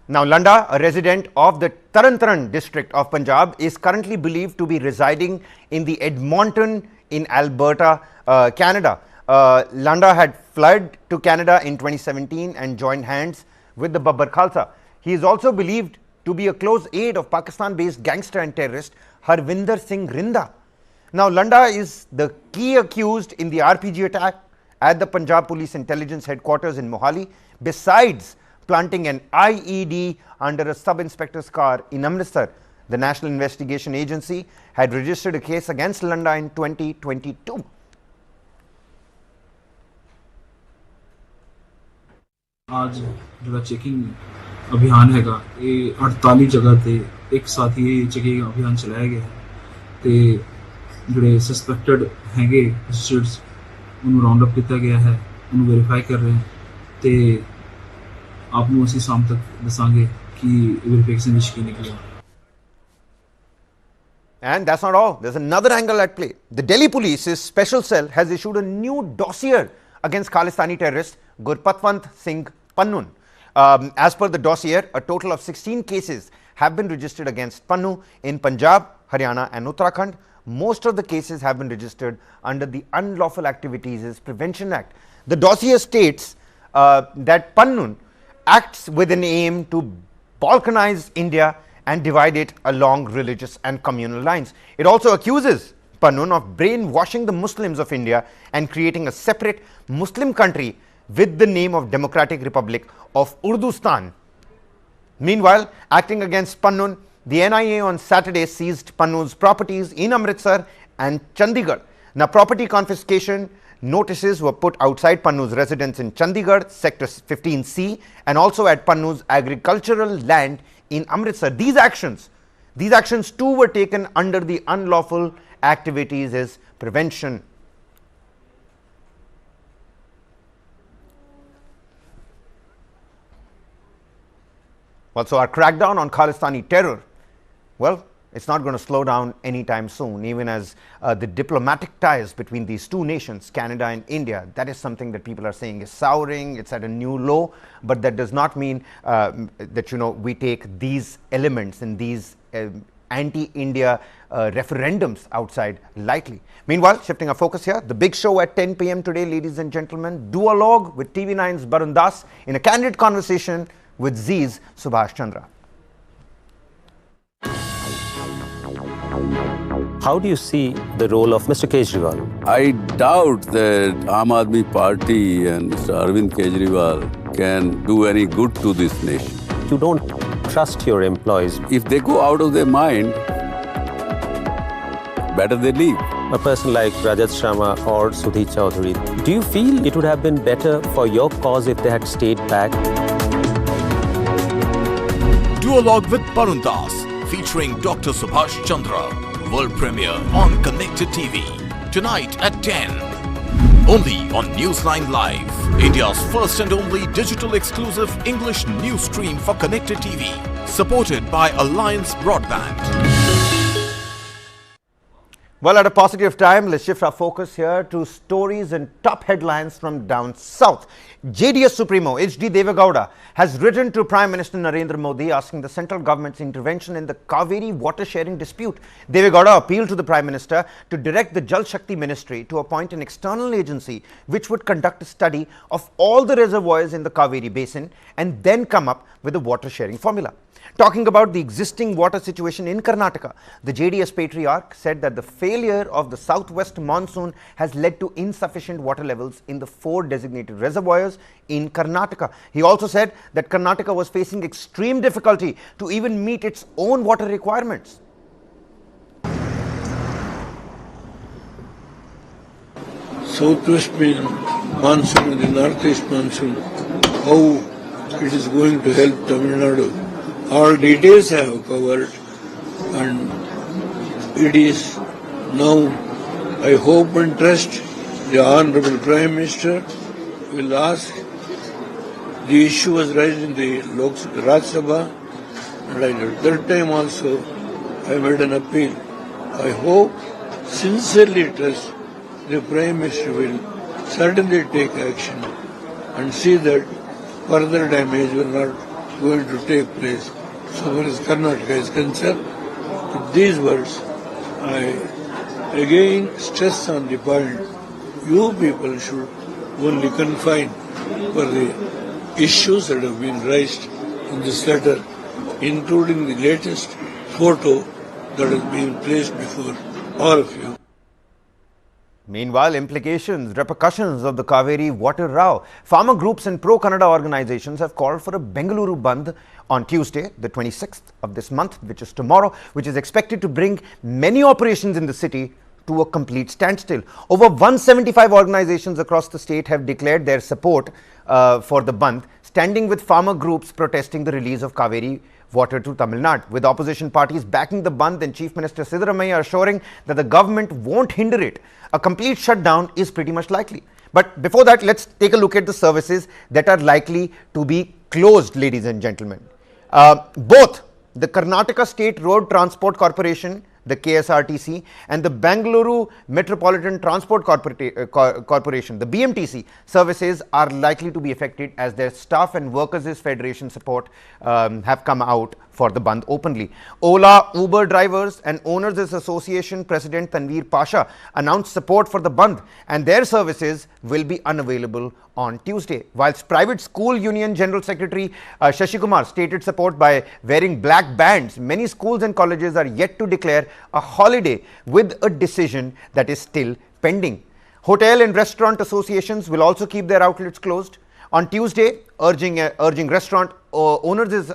Speaker 1: Now, Landa, a resident of the Taran district of Punjab, is currently believed to be residing in the Edmonton in Alberta, Canada. Landa had fled to Canada in 2017 and joined hands with the Babar Khalsa. He is also believed to be a close aide of Pakistan-based gangster and terrorist Harvinder Singh Rinda. Now, Landa is the key accused in the RPG attack at the Punjab Police Intelligence Headquarters in Mohali, besides planting an IED under a sub-inspector's car in Amritsar. The National Investigation Agency had registered a case against Landa in 2022.
Speaker 12: आज जो checking अभियान हैगा ये 48 जगह ते एक साथ ही checking अभियान चलाया गया ते ਜਿਹੜੇ ਸਸਪੈਕਟਡ ਹੈਗੇ ਸਟੇਟਸ ਉਹਨੂੰ ਰਾਉਂਡ ਅਪ ਕੀਤਾ ਗਿਆ ਹੈ ਉਹਨੂੰ ਵੈਰੀਫਾਈ ਕਰ ਰਹੇ ਹਾਂ ਤੇ ਆਪ ਨੂੰ ਅਸੀਂ ਸ਼ਾਮ ਤੱਕ ਦੱਸਾਂਗੇ ਕਿ ਵੈਰੀਫਿਕੇਸ਼ਨ ਵਿੱਚ ਕੀ ਨਿਕਲਿਆ.
Speaker 1: And that's not all. There's another angle at play. The Delhi Police's special cell has issued a new dossier against Khalistani terrorist Gurpatwant Singh Pannu. As per the dossier, a total of 16 cases have been registered against Pannu in Punjab, Haryana and Uttarakhand. Most of the cases have been registered under the Unlawful Activities Prevention Act. The dossier states that Pannu acts with an aim to balkanize India and divide it along religious and communal lines. It also accuses Pannu of brainwashing the Muslims of India and creating a separate Muslim country with the name of Democratic Republic of Urdustan. Meanwhile, acting against Pannu, the NIA on Saturday seized Pannu's properties in Amritsar and Chandigarh. Now, property confiscation notices were put outside Pannu's residence in Chandigarh, Sector 15C, and also at Pannu's agricultural land in Amritsar. These actions too were taken under the Unlawful Activities Prevention. Well, so our crackdown on Khalistani terror, well, it's not going to slow down anytime soon, even as the diplomatic ties between these two nations, Canada and India, that is something that people are saying is souring, it's at a new low, but that does not mean that, we take these elements and these anti-India referendums outside lightly. Meanwhile, shifting our focus here, the big show at 10 p.m. today, ladies and gentlemen, duologue with TV9's Barun Das in a candid conversation with Z's Subhash Chandra.
Speaker 6: How do you see the role of Mr. Kejriwal?
Speaker 7: I doubt that Aam Aadmi Party and Mr. Arvind Kejriwal can do any good to this nation.
Speaker 6: You don't trust your employees.
Speaker 7: If they go out of their mind, better they leave.
Speaker 6: A person like Rajat Sharma or Sudhi Chaudhary, do you feel it would have been better for your cause if they had stayed back?
Speaker 8: Duologue with Barun Das, featuring Dr. Subhash Chandra. World premiere on Connected TV. Tonight at 10. Only on News9 Live. India's first and only digital exclusive English news stream for Connected TV. Supported by Alliance Broadband.
Speaker 1: Well, at a positive time, let's shift our focus here to stories and top headlines from down south. JDS Supremo H.D. Devegowda has written to Prime Minister Narendra Modi asking the central government's intervention in the Cauvery water sharing dispute. Devegowda appealed to the Prime Minister to direct the Jal Shakti Ministry to appoint an external agency which would conduct a study of all the reservoirs in the Cauvery basin and then come up with a water sharing formula. Talking about the existing water situation in Karnataka, the JDS patriarch said that the failure of the southwest monsoon has led to insufficient water levels in the 4 designated reservoirs in Karnataka. He also said that Karnataka was facing extreme difficulty to even meet its own water requirements.
Speaker 13: Southwest monsoon and the northeast monsoon, how it is going to help Tamil Nadu. All details I have covered, and it is now, I hope and trust, the Honorable Prime Minister will ask. The issue was raised in the Rajya Sabha, and at that time also I made an appeal. I hope, sincerely trust, the Prime Minister will certainly take action and see that further damage will not going to take place. So far as Karnataka is concerned, with these words, I again stress on the point, you people should only confine for the issues that have been raised in this letter, including the latest photo that has been placed before all of you.
Speaker 1: Meanwhile, repercussions of the Cauvery water row. Farmer groups and pro-Kannada organizations have called for a Bengaluru bandh on Tuesday, the 26th of this month, which is tomorrow, which is expected to bring many operations in the city to a complete standstill. Over 175 organizations across the state have declared their support for the bandh, standing with farmer groups protesting the release of Cauvery water to Tamil Nadu, with opposition parties backing the bandh and Chief Minister Siddaramaiah assuring that the government won't hinder it. A complete shutdown is pretty much likely. But before that, let's take a look at the services that are likely to be closed, ladies and gentlemen. Both the Karnataka State Road Transport Corporation, the KSRTC, and the Bengaluru Metropolitan Transport Corporation, the BMTC, services are likely to be affected as their staff and workers' federation support have come out for the bandh openly. Ola, Uber drivers and owners' association President Tanveer Pasha announced support for the bandh, and their services will be unavailable on Tuesday. Whilst private school union General Secretary Shashi Kumar stated support by wearing black bands, many schools and colleges are yet to declare a holiday, with a decision that is still pending. Hotel and restaurant associations will also keep their outlets closed on Tuesday, urging restaurant owners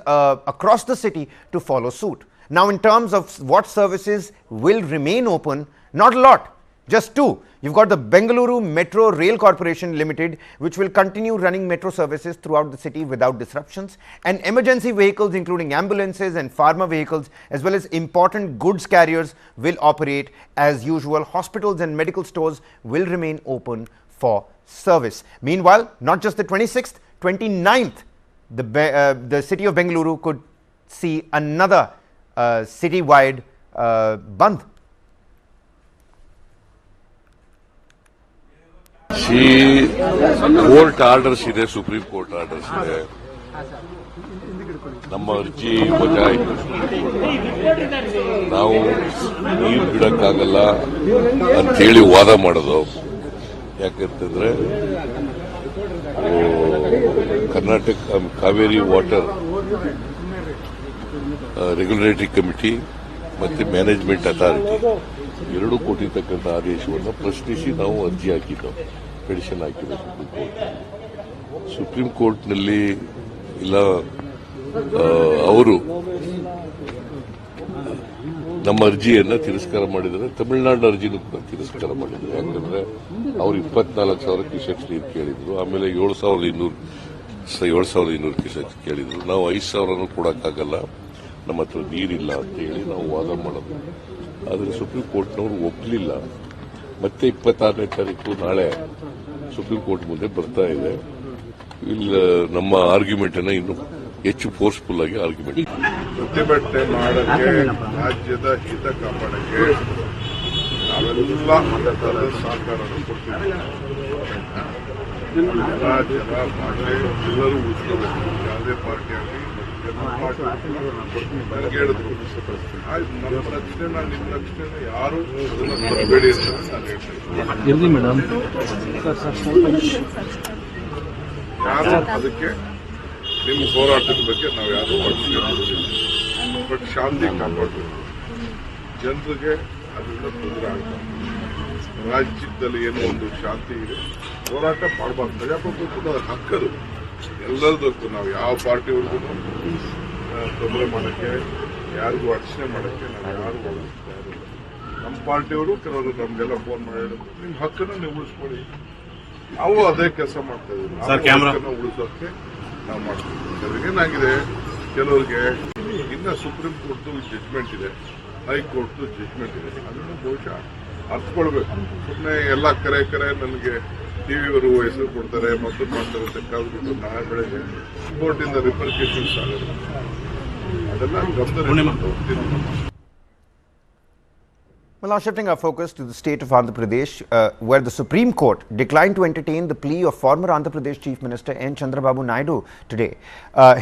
Speaker 1: across the city to follow suit. Now, in terms of what services will remain open, not a lot, just 2. You've got the Bengaluru Metro Rail Corporation Limited, which will continue running metro services throughout the city without disruptions, and emergency vehicles including ambulances and pharma vehicles as well as important goods carriers will operate as usual. Hospitals and medical stores will remain open for service. Meanwhile, not just the 26th, 29th, the city of Bengaluru could see another citywide bandh.
Speaker 14: Court orders ಇದೆ, supreme court orders ಇದೆ. ನಮ್ಮ ಅರ್ಜಿ ವಜಾ ಆಯಿತು. ನಾವು ನೀರು ಬಿಡಕ್ಕಾಗಲ್ಲ ಅಂತೇಳಿ ವಾದ ಮಾಡೋದು. ಯಾಕಂತಂದ್ರೆ Karnataka Kaveri water regulatory committee ಮತ್ತೆ ಮ್ಯಾನೇಜ್ಮೆಂಟ್ ಅಥಾರಿಟಿ ಎರಡೂ ಕೊಟ್ಟಿರ್ತಕ್ಕಂಥ ಆದೇಶವನ್ನು ಪ್ರಶ್ನಿಸಿ ನಾವು ಅರ್ಜಿ ಹಾಕಿದ್ದೆವು, ಪಿಟಿಷನ್ ಹಾಕಿದ್ದೆವು ಸುಪ್ರೀಂ ಕೋರ್ಟ್ನಲ್ಲಿ. ಇಲ್ಲ, ಅವರು ನಮ್ಮ ಅರ್ಜಿಯನ್ನ ತಿರಸ್ಕಾರ ಮಾಡಿದರೆ, ತಮಿಳುನಾಡು ಅರ್ಜಿನೂ ಕೂಡ ತಿರಸ್ಕಾರ ಮಾಡಿದ್ರು. ಯಾಕಂದ್ರೆ ಅವರು 24,000 ಕ್ಯೂಸೆಕ್ಸ್ ನೀರು ಕೇಳಿದ್ರು, ಆಮೇಲೆ 7,200 ಕ್ಯೂಸೆಕ್ಸ್ ಕೇಳಿದ್ರು. ನಾವು 5,000 ಕೊಡಕ್ಕಾಗಲ್ಲ, ನಮ್ಮ ಹತ್ರ ನೀರಿಲ್ಲ ಅಂತ ಹೇಳಿ ನಾವು ವಾದ ಮಾಡೋದು. ಆದರೆ ಸುಪ್ರೀಂ ಕೋರ್ಟ್ನವರು ಒಪ್ಪಲಿಲ್ಲ. ಮತ್ತೆ 26ನೇ ತಾರೀಕು ನಾಳೆ ಸುಪ್ರೀಂ ಕೋರ್ಟ್ ಮುಂದೆ ಬರ್ತಾ ಇದೆ. ಇಲ್ಲ, ನಮ್ಮ ಆರ್ಗ್ಯುಮೆಂಟ್ ಅನ್ನ ಇನ್ನು ಹೆಚ್ಚು ಫೋರ್ಸ್ಫುಲ್ ಆಗಿ ಆರ್ಗ್ಯುಮೆಂಟ್
Speaker 15: ಪ್ರತಿಭಟನೆ ಮಾಡಕ್ಕೆ, ರಾಜ್ಯದ ಹಿತ ಕಾಪಾಡಕ್ಕೆ ನಾವೆಲ್ಲ ಸಹಕಾರವನ್ನು ಕೊಡ್ತೀವಿ. ಎಲ್ಲ ಜನ ಭಾಷೆ ಎಲ್ಲರೂ ಉಳಿಸ್ಕೋಬೇಕು. ಯಾವುದೇ ಪಾರ್ಟಿ ಆಗಲಿ ನನಗೆ ಹೇಳಿದ್ರು, ಆಯ್ತು ನಮ್ಮ ರಕ್ಷಣೆ ನಾನು ನಿಮ್ಮ ರಕ್ಷಣೆ ಯಾರು ಅದನ್ನು ತರಬೇಡಿ ಅಂತ ನಾನು ಹೇಳ್ತೀನಿ. ಯಾರು ಅದಕ್ಕೆ ನಿಮ್ಮ ಹೋರಾಟದ ಬಗ್ಗೆ ನಾವು ಯಾರು ಪಡಿಸ್ಕೊಳ್ಳೋದಿಲ್ಲ. ಬಟ್ ಶಾಂತಿ ಕಾಪಾಡಬೇಕು. ಜನರಿಗೆ ಅದರಿಂದ ತೊಂದರೆ ಆಗ್ತದೆ. ರಾಜ್ಯದಲ್ಲಿ ಏನೋ ಒಂದು ಶಾಂತಿ ಇದೆ, ಹೋರಾಟ ಮಾಡಬಾರ್ದು. ಪ್ರಜಾಪ್ರಭುತ್ವದ ಹಕ್ಕದು ಎಲ್ಲರದಕ್ಕೂ. ನಾವು ಯಾವ ಪಾರ್ಟಿಯವ್ರಿಗೂ ತೊಂದರೆ ಮಾಡೋಕ್ಕೆ, ಯಾರಿಗೂ ಅಡಚಣೆ ಮಾಡೋಕ್ಕೆ ನಾವು ಯಾರು ಒಳಗಿಸ್ತಾ ಇರೋದು. ನಮ್ಮ ಪಾರ್ಟಿಯವರು ಕೆಲವರು ನಮಗೆಲ್ಲ ಫೋನ್ ಮಾಡಿ ಹೇಳಿದ್ರು, ನಿಮ್ಮ ಹಕ್ಕನ್ನು ನೀವು ಉಳಿಸ್ಕೊಳ್ಳಿ. ನಾವು ಅದೇ ಕೆಲಸ ಮಾಡ್ತಾ ಇದ್ದೀವಿ. ಉಳಿಸೋಕ್ಕೆ ನಾವು ಮಾಡ್ತೀವಿ. ಕೆಲವ್ರಿಗೇನಾಗಿದೆ, ಕೆಲವ್ರಿಗೆ ಇನ್ನು ಸುಪ್ರೀಂ ಕೋರ್ಟ್ದು ಜಡ್ಜ್ಮೆಂಟ್ ಇದೆ, ಹೈಕೋರ್ಟ್ದು ಜಡ್ಜ್ಮೆಂಟ್ ಇದೆ. ಅದನ್ನು ಬಹುಶಃ ಅರ್ಥಕೊಳ್ಬೇಕು. ಸುಮ್ಮನೆ ಎಲ್ಲ ಕರೆ ನನಗೆ ಟಿವಿಯವರು ಹೆಸರು ಕೊಡ್ತಾರೆ, ಮತ್ತೊಂದು ಮಾಡ್ತಾರೆ ಅಂತ ಕಾದ್ಬಿಟ್ಟು ನಾಳೆ ಬೆಳಗ್ಗೆ ಕೋರ್ಟಿಂದ ರಿಪರ್ಕೇಷನ್ಸ್ ಆಗೋದು. ಅದೆಲ್ಲ ಗಮನ.
Speaker 1: Well, now shifting our focus to the state of Andhra Pradesh, where the Supreme Court declined to entertain the plea of former Andhra Pradesh Chief Minister N. Chandrababu Naidu today.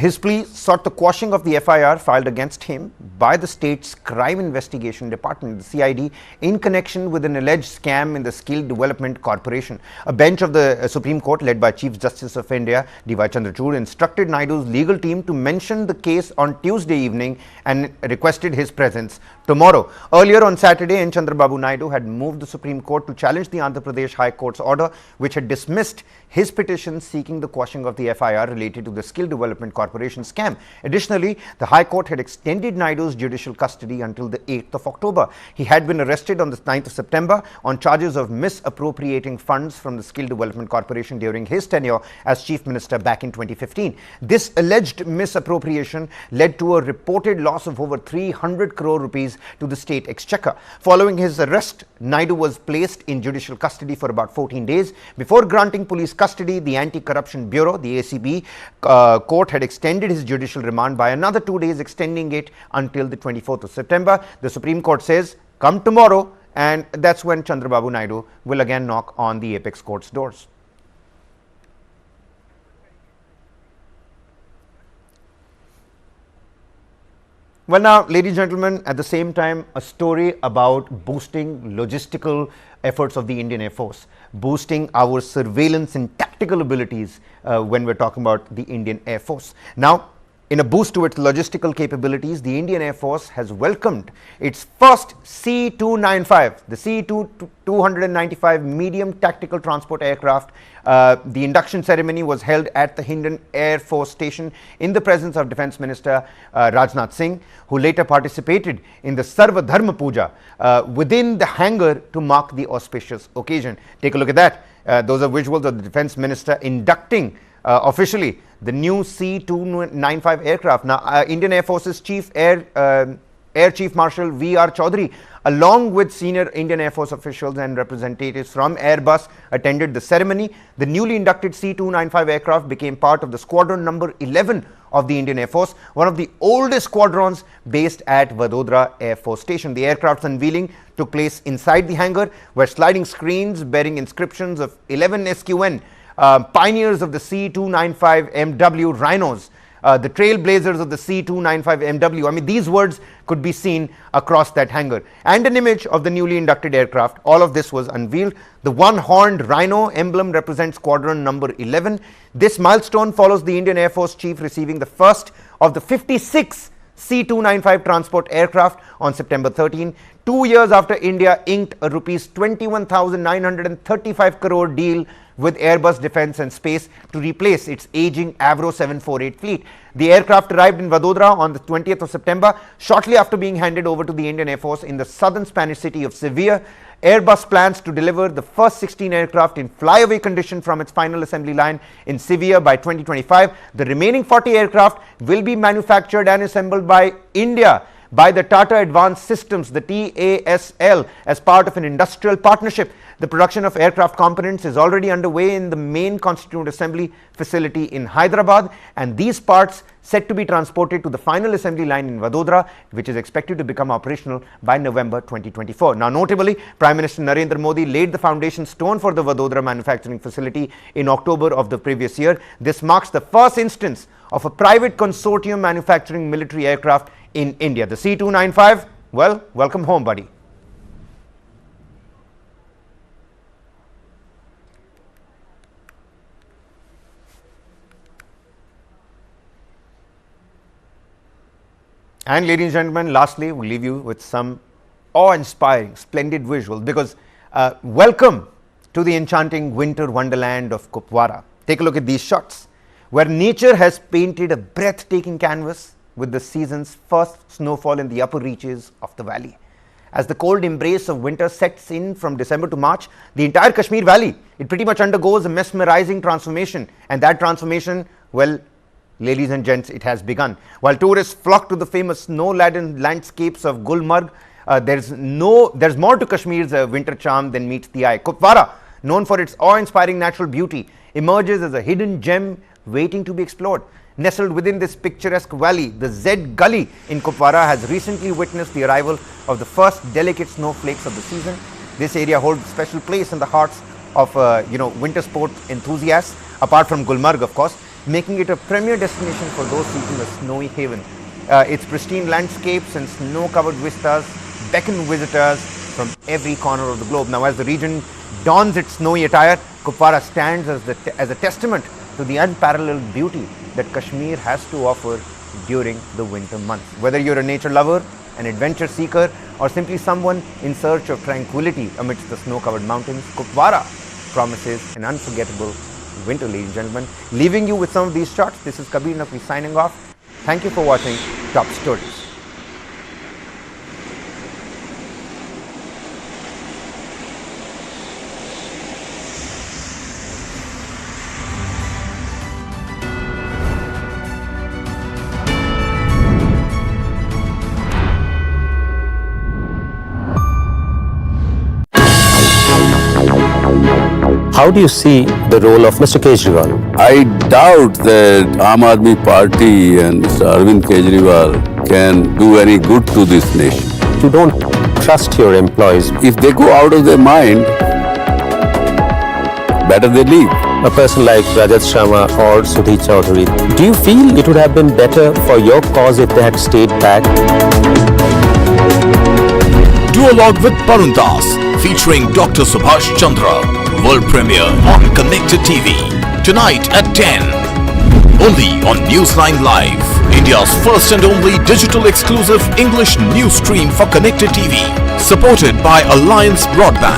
Speaker 1: His plea sought the quashing of the FIR filed against him by the state's Crime Investigation Department, the CID, in connection with an alleged scam in the Skill Development Corporation. A bench of the Supreme Court, led by Chief Justice of India, D.Y. Chandrachud, instructed Naidu's legal team to mention the case on Tuesday evening and requested his presence tomorrow. Earlier on Saturday, N. Chandrababu Naidu had moved the Supreme Court to challenge the Andhra Pradesh High Court's order, which had dismissed his petition seeking the quashing of the FIR related to the Skill Development Corporation scam. Additionally, the High Court had extended Naidu's judicial custody until the 8th of October. He had been arrested on the 9th of September on charges of misappropriating funds from the Skill Development Corporation during his tenure as Chief Minister back in 2015. This alleged misappropriation led to a reported loss of over 300 crore rupees to the state exchequer. Following his arrest, Naidu was placed in judicial custody for about 14 days. Before granting police custody, the Anti-Corruption Bureau, the ACB, court had extended his judicial remand by another 2 days, extending it until the 24th of September. The Supreme Court says, come tomorrow, and that's when Chandrababu Naidu will again knock on the apex court's doors. Well, now, ladies and gentlemen, at the same time, a story about boosting logistical efforts of the Indian Air Force, boosting our surveillance and tactical abilities when we're talking about the Indian Air Force. Now, in a boost to its logistical capabilities, the Indian Air Force has welcomed its first C-295, the C-295 medium tactical transport aircraft. The induction ceremony was held at the Hindon Air Force Station in the presence of Defence Minister Rajnath Singh, who later participated in the Sarva Dharma Puja within the hangar to mark the auspicious occasion. Take a look at that. Those are visuals of the Defence Minister inducting officially the new C-295 aircraft. Now, Indian Air Force's Air Chief Marshal V.R. Chaudhary, along with senior Indian Air Force officials and representatives from Airbus, attended the ceremony. The newly inducted C-295 aircraft became part of the squadron number 11 of the Indian Air Force, one of the oldest squadrons based at Vadodara Air Force Station. The aircraft's unveiling took place inside the hangar, where sliding screens bearing inscriptions of 11 SQN, pioneers of the C-295 MW Rhinos, the trailblazers of the C-295 MW. I mean, these words could be seen across that hangar. And an image of the newly inducted aircraft. All of this was unveiled. The one-horned rhino emblem represents squadron number 11. This milestone follows the Indian Air Force Chief receiving the first of the 56 C-295 transport aircraft on September 13, 2 years after India inked a rupees 21,935 crore deal with Airbus Defence and Space to replace its aging Avro 748 fleet. The aircraft arrived in Vadodara on the 20th of September, shortly after being handed over to the Indian Air Force in the southern Spanish city of Sevilla. Airbus plans to deliver the first 16 aircraft in flyaway condition from its final assembly line in Sevilla by 2025. The remaining 40 aircraft will be manufactured and assembled by India by the Tata Advanced Systems, the TASL, as part of an industrial partnership. The production of aircraft components is already underway in the main constituent assembly facility in Hyderabad, and these parts set to be transported to the final assembly line in Vadodara, which is expected to become operational by November 2024. Now, notably, Prime Minister Narendra Modi laid the foundation stone for the Vadodara manufacturing facility in October of the previous year. This marks the first instance of a private consortium manufacturing military aircraft in India. The C-295, well, welcome home, buddy. And ladies and gentlemen, lastly, we'll leave you with some awe-inspiring, splendid visuals, because welcome to the enchanting winter wonderland of Kupwara. Take a look at these shots, where nature has painted a breathtaking canvas with the season's first snowfall in the upper reaches of the valley. As the cold embrace of winter sets in from December to March, the entire Kashmir valley, it pretty much undergoes a mesmerizing transformation, and that transformation, well, ladies and gents, it has begun. While tourists flock to the famous snow-laden landscapes of Gulmarg, there's more to Kashmir's winter charm than meets the eye. Kupwara, known for its awe-inspiring natural beauty, emerges as a hidden gem waiting to be explored. Nestled within this picturesque valley, the Z Gully in Kupwara has recently witnessed the arrival of the first delicate snowflakes of the season. This area holds a special place in the hearts of winter sport enthusiasts, apart from Gulmarg, of course, making it a premier destination for those seeking a snowy haven. Its pristine landscapes and snow-covered vistas beckon visitors from every corner of the globe. Now, as the region dons its snowy attire, Kupwara stands as a testament to the unparalleled beauty that Kashmir has to offer during the winter months. Whether you're a nature lover, an adventure seeker, or simply someone in search of tranquility amidst the snow-covered mountains, Kupwara promises an unforgettable winter, ladies and gentlemen. Leaving you with some of these shots, this is Kabir Naqvi signing off. Thank you for watching Top Stories.
Speaker 6: How do you see the role of Mr. Kejriwal?
Speaker 7: I doubt that Aam Aadmi Party and Mr. Arvind Kejriwal can do any good to this nation.
Speaker 6: You don't trust your employees.
Speaker 7: If they go out of their mind, better they leave.
Speaker 6: A person like Rajat Sharma or Sudhi Chaudhary, do you feel it would have been better for your cause if they had stayed back?
Speaker 8: Duologue with Parundas, featuring Dr. Subhash Chandra. World premiere on Connected TV. Tonight at 10. Only on News9 Live. India's first and only digital exclusive English news stream for Connected TV. Supported by Alliance Broadband.